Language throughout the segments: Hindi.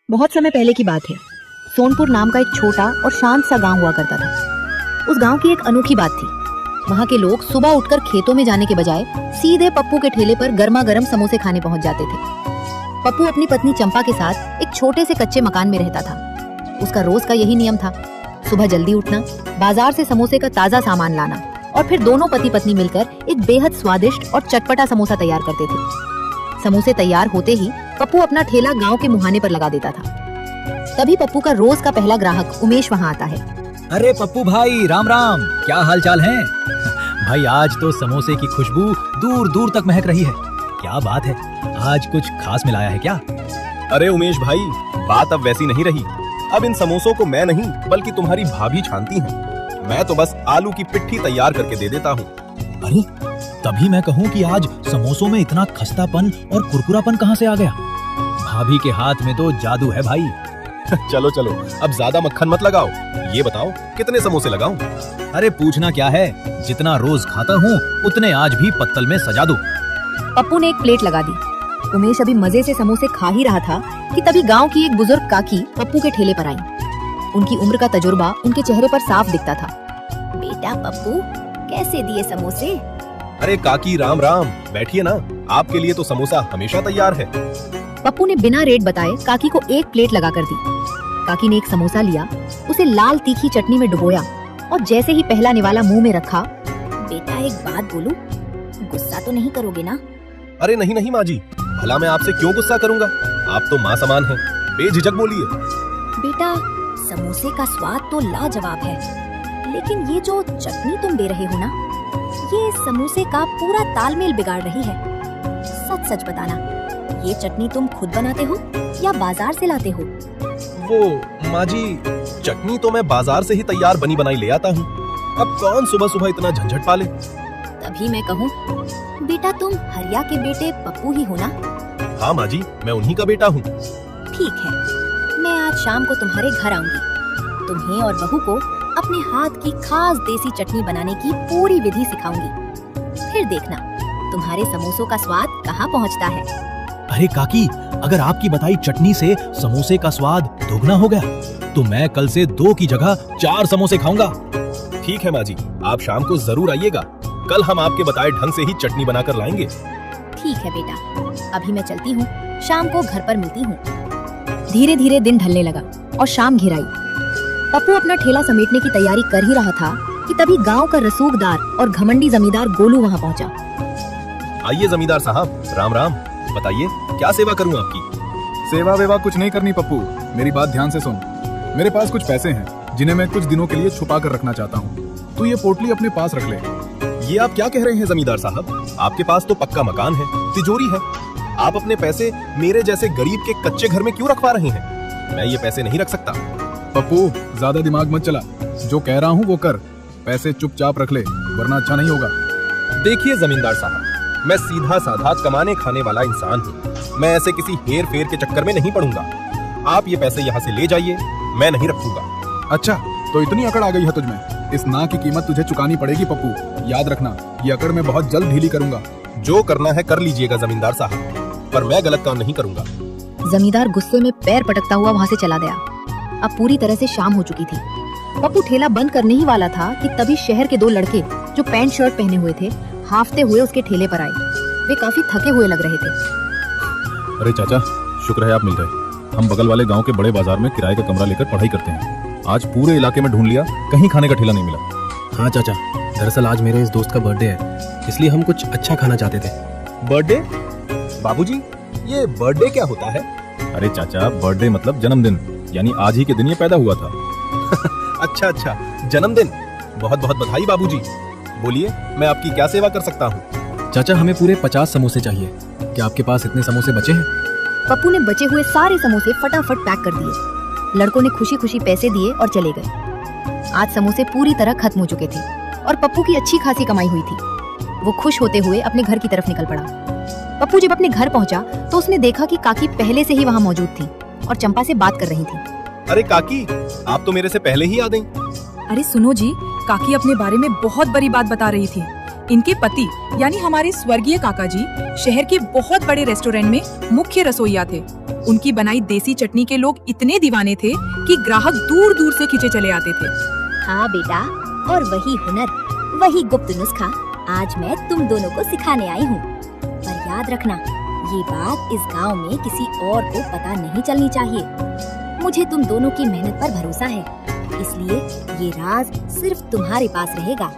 बहुत समय पहले की बात है। सोनपुर नाम का एक छोटा और शांत सा गांव हुआ करता था। उस गांव की एक अनोखी बात थी। वहाँ के लोग सुबह उठकर खेतों में जाने के बजाय सीधे पप्पू के ठेले पर गर्मा गर्म समोसे खाने पहुँच जाते थे। पप्पू अपनी पत्नी चंपा के साथ एक छोटे से कच्चे मकान में रहता था। उसका रोज का यही नियम था, सुबह जल्दी उठना, बाजार से समोसे का ताजा सामान लाना और फिर दोनों पति पत्नी मिलकर एक बेहद स्वादिष्ट और चटपटा समोसा तैयार करते थे। समोसे तैयार होते ही पप्पू अपना ठेला गांव के मुहाने पर लगा देता था। तभी पप्पू का रोज का पहला ग्राहक उमेश वहां आता है। अरे पप्पू भाई, राम राम, क्या हाल चाल है? भाई आज तो समोसे की खुशबू दूर दूर तक महक रही है। क्या बात है, आज कुछ खास मिलाया है क्या? अरे उमेश भाई, बात अब वैसी नहीं रही। अब इन समोसों को मैं नहीं बल्कि तुम्हारी भाभी छानती हैं। मैं तो बस आलू की पिट्ठी तैयार करके दे देता हूँ। अरे तभी मैं कहूँ कि आज समोसों में इतना खस्तापन और कुरकुरापन कहाँ से आ गया? भाभी के हाथ में तो जादू है भाई। चलो चलो, अब ज्यादा मक्खन मत लगाओ। ये बताओ कितने समोसे लगाऊं? अरे पूछना क्या है, जितना रोज खाता हूँ उतने आज भी पत्तल में सजा दो। पप्पू ने एक प्लेट लगा दी। उमेश अभी मजे से समोसे खा ही रहा था कि तभी गांव की एक बुजुर्ग काकी पप्पू के ठेले पर आई। उनकी उम्र का तजुर्बा उनके चेहरे पर साफ दिखता था। बेटा पप्पू, कैसे दिए समोसे? अरे काकी राम राम, बैठिए ना, आपके लिए तो समोसा हमेशा तैयार है। पप्पू ने बिना रेट बताए काकी को एक प्लेट लगा कर दी। काकी ने एक समोसा लिया, उसे लाल तीखी चटनी में डुबोया और जैसे ही पहला निवाला मुंह में रखा, बेटा एक बात बोलूं, गुस्सा तो नहीं करोगे ना? अरे नहीं नहीं माँ जी, भला मैं आपसे क्यों गुस्सा करूंगा? आप तो माँ समान हैं, बेझिझक बोलिए। बेटा समोसे का स्वाद तो लाजवाब है, लेकिन ये जो चटनी तुम दे रहे हो ना, ये समोसे का पूरा तालमेल बिगाड़ रही है। सच सच बताना, ये चटनी तुम खुद बनाते हो या बाजार से लाते हो? वो माँ जी, चटनी तो मैं बाजार से ही तैयार बनी बनाई ले आता हूँ। अब कौन सुबह सुबह इतना झंझट पाले? तभी मैं कहूँ, बेटा तुम हरिया के बेटे पप्पू ही हो ना? हाँ माँ जी, मैं उन्हीं का बेटा हूँ। ठीक है, मैं आज शाम को तुम्हारे घर आऊंगी। तुम्हें और बहू को अपने हाथ की खास देसी चटनी बनाने की पूरी विधि सिखाऊंगी। फिर देखना तुम्हारे समोसों का स्वाद कहाँ पहुँचता है। अरे काकी, अगर आपकी बताई चटनी से समोसे का स्वाद दोगुना हो गया तो मैं कल से 2 की जगह 4 समोसे खाऊंगा। ठीक है माँ जी, आप शाम को जरूर आइएगा। कल हम आपके बताए ढंग से ही चटनी बनाकर लाएंगे। ठीक है बेटा, अभी मैं चलती हूँ, शाम को घर पर मिलती हूँ। धीरे धीरे दिन ढलने लगा और शाम घिर आई। पप्पू अपना ठेला समेटने की तैयारी कर ही रहा था कि तभी गांव का रसूखदार और घमंडी जमींदार गोलू वहां पहुंचा। आइए जमींदार साहब, राम राम, बताइए क्या सेवा करूं आपकी? सेवा वेवा कुछ नहीं करनी पप्पू, मेरी बात ध्यान से सुन। मेरे पास कुछ पैसे हैं जिन्हें मैं कुछ दिनों के लिए छुपा कर रखना चाहता हूँ। तू ये पोटली अपने पास रख ले। ये आप क्या कह रहे हैं जमींदार साहब? आपके पास तो पक्का मकान है, तिजोरी है। आप अपने पैसे मेरे जैसे गरीब के कच्चे घर में क्यों रखवा रहे हैं? मैं ये पैसे नहीं रख सकता। पप्पू ज्यादा दिमाग मत चला, जो कह रहा हूँ वो कर। पैसे चुपचाप रख ले, वरना अच्छा नहीं होगा। देखिए जमींदार साहब, मैं सीधा साधा कमाने खाने वाला इंसान हूँ। मैं ऐसे किसी हेर फेर के चक्कर में नहीं पड़ूंगा। आप ये पैसे यहाँ से ले जाइए, मैं नहीं रखूंगा। अच्छा, तो इतनी अकड़ आ गई है तुझमें? इस ना की कीमत तुझे चुकानी पड़ेगी पप्पू, याद रखना। ये अकड़ मैं बहुत जल्द ढीली करूंगा। जो करना है कर लीजिएगा जमींदार साहब, पर मैं गलत काम नहीं करूंगा। जमींदार गुस्से में पैर पटकता हुआ वहां से चला गया। अब पूरी तरह से शाम हो चुकी थी। पप्पू ठेला बंद करने ही वाला था कि तभी शहर के 2 लड़के जो पैंट शर्ट पहने हुए थे हाफते हुए उसके ठेले पर आए। वे काफी थके हुए लग रहे थे। अरे चाचा, शुक्र है आप मिल गए। हम बगल वाले गांव के बड़े बाजार में किराए का कमरा लेकर पढ़ाई करते हैं। आज पूरे इलाके में ढूंढ लिया, कहीं खाने का ठेला नहीं मिला। हाँ चाचा, दरअसल आज मेरे इस दोस्त का बर्थडे है, इसलिए हम कुछ अच्छा खाना चाहते थे। बर्थडे? बाबूजी, ये बर्थडे क्या होता है? अरे चाचा, बर्थडे मतलब जन्मदिन, यानी आज ही के दिन ये पैदा हुआ था। अच्छा अच्छा, जन्मदिन। बहुत बहुत बधाई बाबूजी। बोलिए, मैं आपकी क्या सेवा कर सकता हूँ? चाचा, हमें पूरे 50 समोसे चाहिए। क्या आपके पास इतने समोसे बचे हैं? पप्पू ने बचे हुए सारे समोसे फटाफट पैक कर दिए। लड़कों ने खुशी खुशी पैसे दिए और चले गए। आज समोसे पूरी तरह खत्म हो चुके थे और पप्पू की अच्छी खासी कमाई हुई थी। वो खुश होते हुए अपने घर की तरफ निकल पड़ा। पप्पू जब अपने घर पहुंचा तो उसने देखा कि काकी पहले से ही वहां मौजूद थी और चंपा से बात कर रही थी। अरे काकी, आप तो मेरे से पहले ही आ गईं। अरे सुनो जी, काकी अपने बारे में बहुत बड़ी बात बता रही थी। इनके पति यानी हमारे स्वर्गीय काका जी शहर के बहुत बड़े रेस्टोरेंट में मुख्य रसोइया थे। उनकी बनाई देसी चटनी के लोग इतने दीवाने थे कि ग्राहक दूर दूर से खींचे चले आते थे। हाँ बेटा, और वही हुनर, वही गुप्त नुस्खा आज मैं तुम दोनों को सिखाने आई हूँ। पर याद रखना, ये बात इस गांव में किसी और को पता नहीं चलनी चाहिए। मुझे तुम दोनों की मेहनत पर भरोसा है, इसलिए ये राज सिर्फ तुम्हारे पास रहेगा।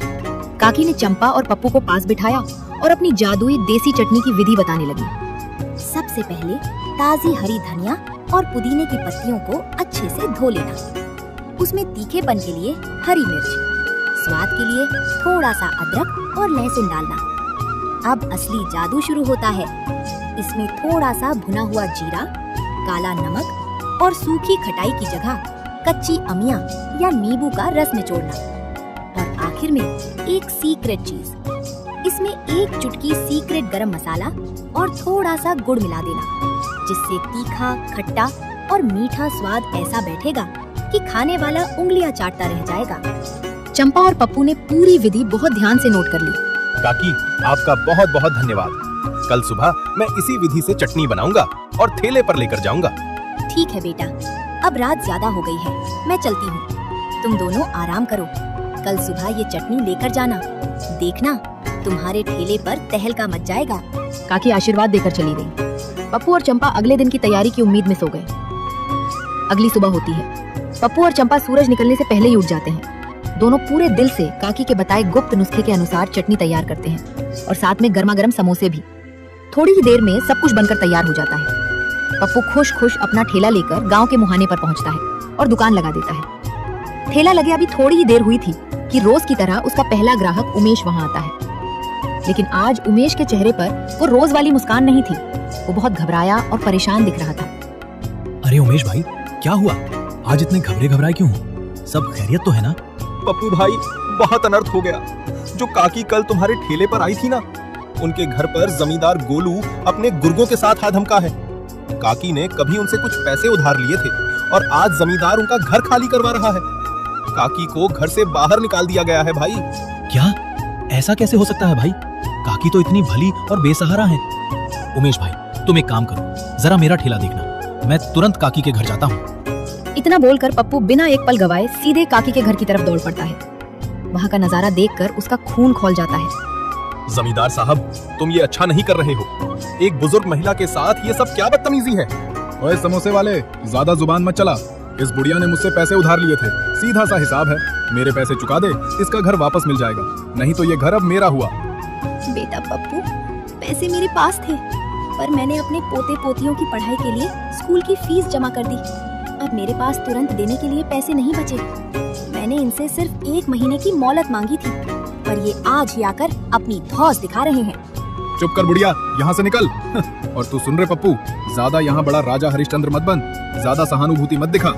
काकी ने चंपा और पप्पू को पास बिठाया और अपनी जादुई देसी चटनी की विधि बताने लगी। सबसे पहले ताजी हरी धनिया और पुदीने की पत्तियों को अच्छे से धो लेना। उसमें तीखेपन के लिए हरी मिर्च, स्वाद के लिए थोड़ा सा अदरक और लहसुन डालना। अब असली जादू शुरू होता है। इसमें थोड़ा सा भुना हुआ जीरा, काला नमक और सूखी खटाई की जगह कच्ची अमिया या नींबू का रस निचोड़ना। और आखिर में एक सीक्रेट चीज, इसमें एक चुटकी सीक्रेट गरम मसाला और थोड़ा सा गुड़ मिला देना, जिससे तीखा, खट्टा और मीठा स्वाद ऐसा बैठेगा कि खाने वाला उंगलियां चाटता रह जाएगा। चंपा और पप्पू ने पूरी विधि बहुत ध्यान से नोट कर ली। काकी, आपका बहुत बहुत धन्यवाद। कल सुबह मैं इसी विधि से चटनी बनाऊंगा और ठेले पर लेकर जाऊंगा। ठीक है बेटा, अब रात ज्यादा हो गई है, मैं चलती हूँ। तुम दोनों आराम करो। कल सुबह ये चटनी लेकर जाना। देखना, तुम्हारे ठेले पर तहलका मच जाएगा। काकी आशीर्वाद देकर चली गई। पप्पू और चंपा अगले दिन की तैयारी की उम्मीद में सो गए। अगली सुबह होती है। पप्पू और चंपा सूरज निकलने से पहले ही उठ जाते हैं। दोनों पूरे दिल से काकी के बताए गुप्त नुस्खे के अनुसार चटनी तैयार करते हैं और साथ में गर्मा गर्म समोसे भी। थोड़ी ही देर में सब कुछ बनकर तैयार हो जाता है। पप्पू खुश खुश अपना ठेला लेकर गांव के मुहाने पर पहुंचता है और दुकान लगा देता है। ठेला लगे अभी थोड़ी ही देर हुई थी कि रोज की तरह उसका पहला ग्राहक उमेश वहां आता है। लेकिन आज उमेश के चेहरे पर वो रोज वाली मुस्कान नहीं थी। वो बहुत घबराया और परेशान दिख रहा था। अरे उमेश भाई, क्या हुआ? आज इतने घबराए क्यों हो? सब खैरियत तो है ना? पप्पू भाई, बहुत अनर्थ हो गया। जो काकी कल तुम्हारे ठेले पर आई थी ना, उनके घर पर जमींदार गोलू अपने गुर्गों के साथ आ धमका है। काकी ने कभी उनसे कुछ पैसे उधार लिए थे और आज जमींदार उनका घर खाली करवा रहा है। काकी को घर से बाहर निकाल दिया गया है भाई। क्या? ऐसा कैसे हो सकता है भाई? काकी तो इतनी भली और बेसहारा है। उमेश भाई, तुम एक काम करो, जरा मेरा ठेला देखना। मैं तुरंत काकी के घर जाता हूँ। इतना बोलकर पप्पू बिना एक पल गवाए सीधे काकी के घर की तरफ दौड़ पड़ता है। वहाँ का नजारा देखकर उसका खून खौल जाता है। जमींदार साहब, तुम ये अच्छा नहीं कर रहे हो। एक बुजुर्ग महिला के साथ ये सब क्या बदतमीजी है। ओए समोसे वाले, ज्यादा जुबान मत चला। इस बुढ़िया ने मुझसे पैसे उधार लिए थे, सीधा सा हिसाब है। मेरे पैसे चुका दे, इसका घर वापस मिल जाएगा, नहीं तो ये घर अब मेरा हुआ। बेटा पप्पू, पैसे मेरे पास थे, पर मैंने अपने पोते पोतियों की पढ़ाई के लिए स्कूल की फीस जमा कर दी। अब मेरे पास तुरंत देने के लिए पैसे नहीं बचे। मैंने इनसे सिर्फ 1 महीने की मोहलत मांगी थी, पर ये आज ही आकर अपनी धौंस दिखा रहे हैं। चुप कर बुढ़िया, यहाँ से निकल। और तू सुन रहे पप्पू, ज्यादा यहाँ बड़ा राजा हरिश्चंद्र मत बन, ज्यादा सहानुभूति मत दिखा।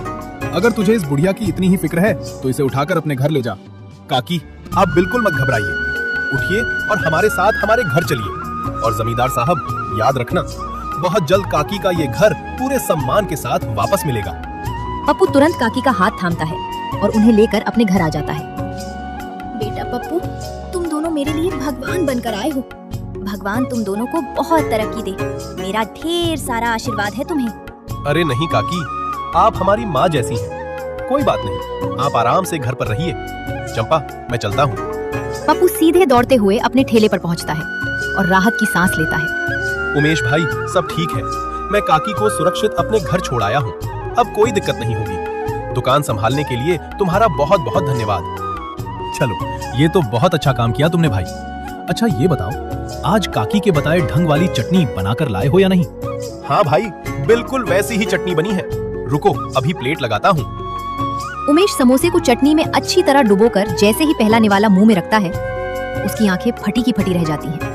अगर तुझे इस बुढ़िया की इतनी ही फिक्र है तो इसे उठाकर अपने घर ले जा। काकी, आप बिल्कुल मत घबराइए, उठिए और हमारे साथ हमारे घर चलिए। और जमींदार साहब, याद रखना, बहुत जल्द काकी का ये घर पूरे सम्मान के साथ वापस मिलेगा। पप्पू तुरंत काकी का हाथ थामता है और उन्हें लेकर अपने घर आ जाता है। बेटा पप्पू, तुम दोनों मेरे लिए भगवान बनकर आए हो। भगवान तुम दोनों को बहुत तरक्की दे। मेरा ढेर सारा आशीर्वाद है तुम्हें। अरे नहीं काकी, आप हमारी माँ जैसी हैं। कोई बात नहीं, आप आराम से घर पर रहिए। चंपा, मैं चलता हूँ। पप्पू सीधे दौड़ते हुए अपने ठेले पर पहुंचता है और राहत की सांस लेता है। उमेश भाई, सब ठीक है। मैं काकी को सुरक्षित अपने घर छोड़ आया हूँ। अब कोई दिक्कत नहीं होगी। दुकान संभालने के लिए तुम्हारा बहुत बहुत धन्यवाद। चलो, ये तो बहुत अच्छा काम किया तुमने भाई। अच्छा ये बताओ, आज काकी के बताए ढंग वाली चटनी बनाकर लाए हो या नहीं? हाँ भाई, बिल्कुल वैसी ही चटनी बनी है। रुको, अभी प्लेट लगाता हूँ। उमेश समोसे को चटनी में अच्छी तरह डुबोकर जैसे ही पहला निवाला मुंह में रखता है, उसकी आंखें फटी की फटी रह जाती हैं।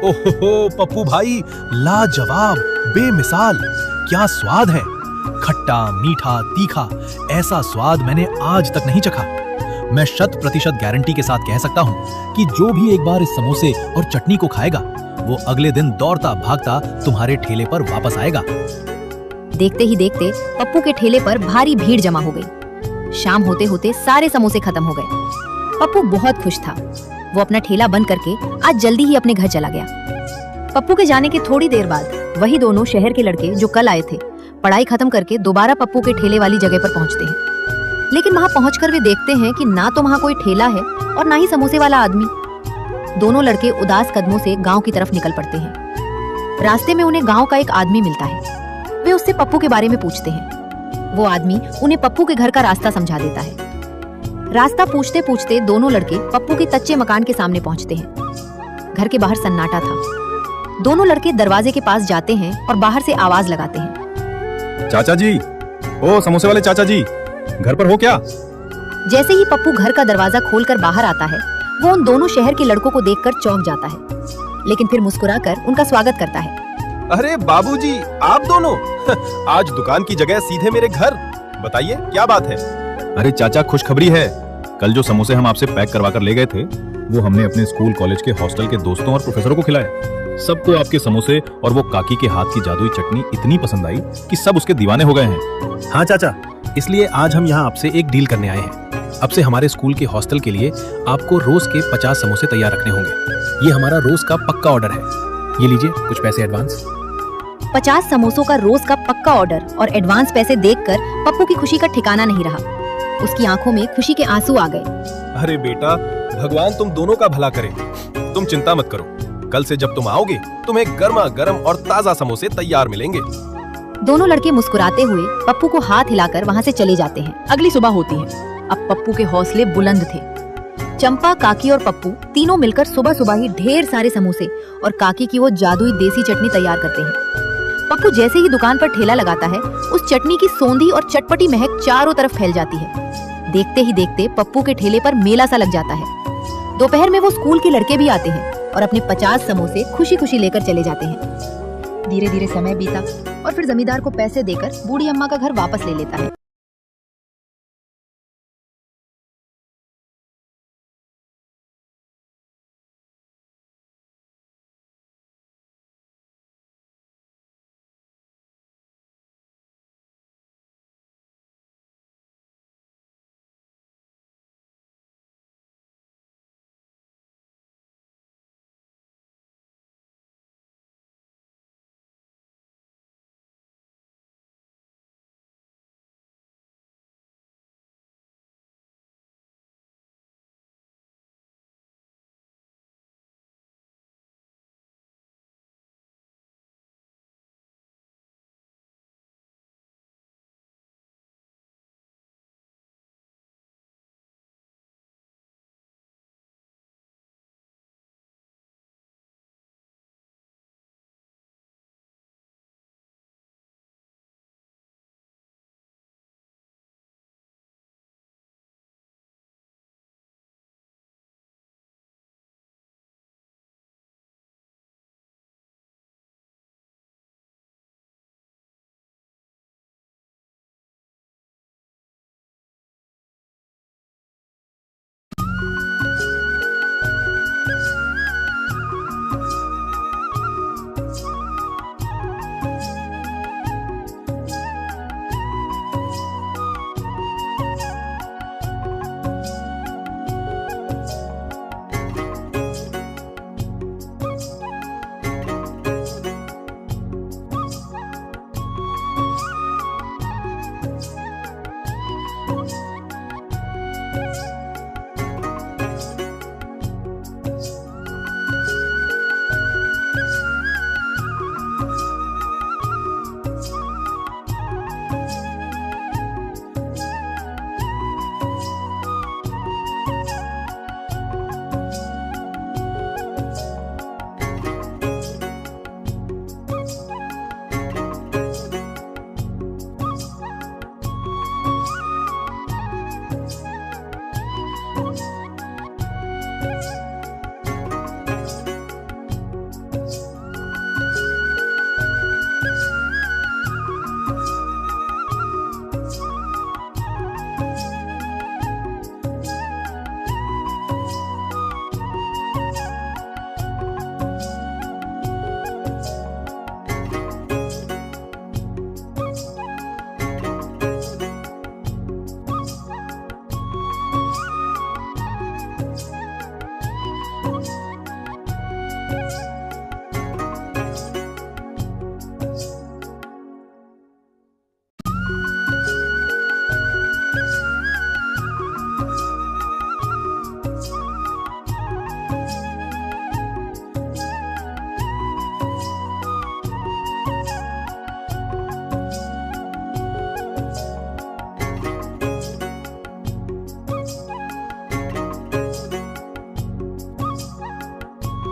ओहो पप्पू भाई, लाजवाब, बेमिसाल, क्या स्वाद है। खट्टा, मीठा, तीखा, ऐसा स्वाद मैंने आज तक नहीं चखा। मैं 100% गारंटी के साथ कह सकता हूँ कि जो भी एक बार इस समोसे और चटनी को खाएगा, वो अगले दिन दौड़ता भागता तुम्हारे ठेले पर वापस आएगा। देखते ही देखते पप्पू के ठेले पर भारी भीड़ जमा हो गई। शाम होते होते सारे समोसे खत्म हो गए। पप्पू बहुत खुश था। वो अपना ठेला बंद करके आज जल्दी ही अपने घर चला गया। पप्पू के जाने के थोड़ी देर बाद वही दोनों शहर के लड़के जो कल आए थे, पढ़ाई खत्म करके दोबारा पप्पू के ठेले वाली जगह पर पहुंचते हैं। लेकिन वहां पहुंचकर वे देखते हैं कि ना तो वहां कोई ठेला है और ना ही समोसे वाला आदमी। दोनों लड़के उदास कदमों से गांव की तरफ निकल पड़ते हैं। रास्ते में उन्हें गांव का एक आदमी मिलता है। वे उससे पप्पू के बारे में पूछते हैं। वो आदमी उन्हें पप्पू के घर का रास्ता समझा देता है। रास्ता पूछते पूछते दोनों लड़के पप्पू के कच्चे मकान के सामने पहुंचते हैं। घर के बाहर सन्नाटा था। दोनों लड़के दरवाजे के पास जाते हैं और बाहर से आवाज लगाते हैं, चाचा जी, ओ समोसे वाले चाचा जी, घर पर हो क्या? जैसे ही पप्पू घर का दरवाजा खोलकर बाहर आता है, वो उन दोनों शहर के लड़कों को देखकर चौंक जाता है, लेकिन फिर मुस्कुराकर उनका स्वागत करता है। अरे बाबूजी, आप दोनों आज दुकान की जगह सीधे मेरे घर। बताइए क्या बात है? अरे चाचा, खुशखबरी है। कल जो समोसे हम आपसे पैक करवा कर ले गए थे, वो हमने अपने स्कूल कॉलेज के हॉस्टल के दोस्तों और प्रोफेसरों को खिलाए। सबको आपके समोसे और वो काकी के हाथ की जादुई चटनी इतनी पसंद आई कि सब उसके दीवाने हो गए हैं। हाँ चाचा, इसलिए आज हम यहाँ आपसे एक डील करने आए हैं। अब से हमारे स्कूल के हॉस्टल के लिए आपको रोज के 50 समोसे तैयार रखने होंगे। ये हमारा रोज का पक्का ऑर्डर है। ये लीजिए कुछ पैसे एडवांस। 50 समोसों का रोज का पक्का ऑर्डर और एडवांस पैसे देखकर पप्पू की खुशी का ठिकाना नहीं रहा। उसकी आंखों में खुशी के आंसू आ गए। अरे बेटा, भगवान तुम दोनों का भला करे। तुम चिंता मत करो, कल से जब तुम आओगे तुम्हें गर्मा गर्म और ताजा समोसे तैयार मिलेंगे। दोनों लड़के मुस्कुराते हुए पप्पू को हाथ हिलाकर वहां से चले जाते हैं। अगली सुबह होती है। अब पप्पू के हौसले बुलंद थे। चंपा, काकी और पप्पू तीनों मिलकर सुबह सुबह ही ढेर सारे समोसे और काकी की वो जादुई देसी चटनी तैयार करते हैं। पप्पू जैसे ही दुकान पर ठेला लगाता है, उस चटनी की सौंधी और चटपटी महक चारों तरफ फैल जाती है। देखते ही देखते पप्पू के ठेले पर मेला सा लग जाता है। दोपहर में वो स्कूल के लड़के भी आते हैं और अपने 50 समोसे खुशी खुशी लेकर चले जाते हैं। धीरे धीरे समय बीता और फिर जमींदार को पैसे देकर बूढ़ी अम्मा का घर वापस ले लेता है।